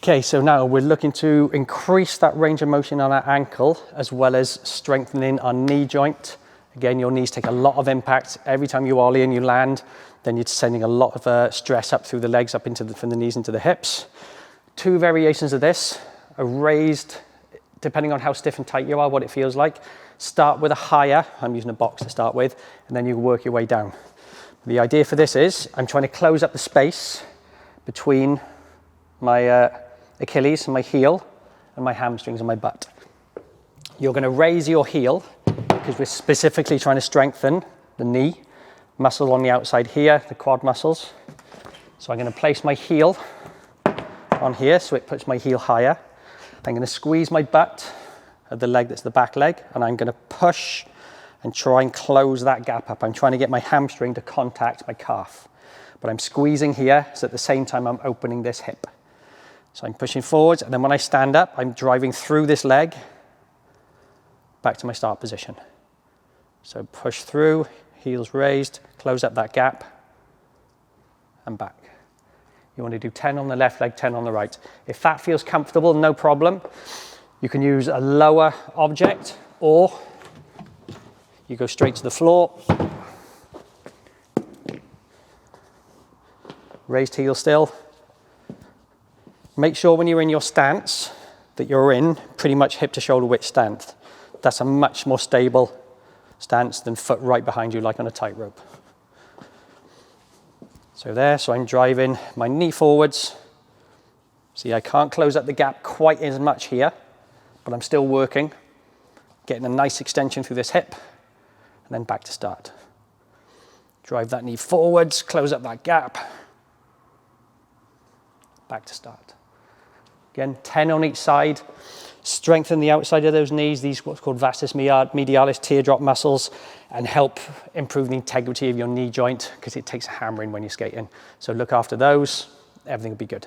Okay, so now we're looking to increase that range of motion on our ankle as well as strengthening our knee joint. Again, your knees take a lot of impact. Every time you ollie and you land, then you're sending a lot of stress up through the legs, up into from the knees into the hips. 2 variations of this, a raised, depending on how stiff and tight you are, what it feels like. Start with a higher, I'm using a box to start with, and then you work your way down. The idea for this is, I'm trying to close up the space between my Achilles and my heel and my hamstrings and my butt. You're going to raise your heel because we're specifically trying to strengthen the knee muscle on the outside here, the quad muscles. So I'm going to place my heel on here so it puts my heel higher. I'm going to squeeze my butt at the leg that's the back leg, and I'm going to push and try and close that gap up. I'm trying to get my hamstring to contact my calf, but I'm squeezing here, so at the same time I'm opening this hip. So I'm pushing forwards, and then when I stand up, I'm driving through this leg back to my start position. So push through, heels raised, close up that gap, and back. You want to do 10 on the left leg, 10 on the right. If that feels comfortable, no problem. You can use a lower object, or you go straight to the floor. Raised heel still. Make sure when you're in your stance that you're in pretty much hip to shoulder width stance. That's a much more stable stance than foot right behind you like on a tightrope. So I'm driving my knee forwards. See, I can't close up the gap quite as much here, but I'm still working, getting a nice extension through this hip, and then back to start. Drive that knee forwards, close up that gap, back to start. Again, 10 on each side. Strengthen the outside of those knees, these what's called vastus medialis teardrop muscles, and help improve the integrity of your knee joint because it takes hammering when you're skating. So look after those, everything will be good.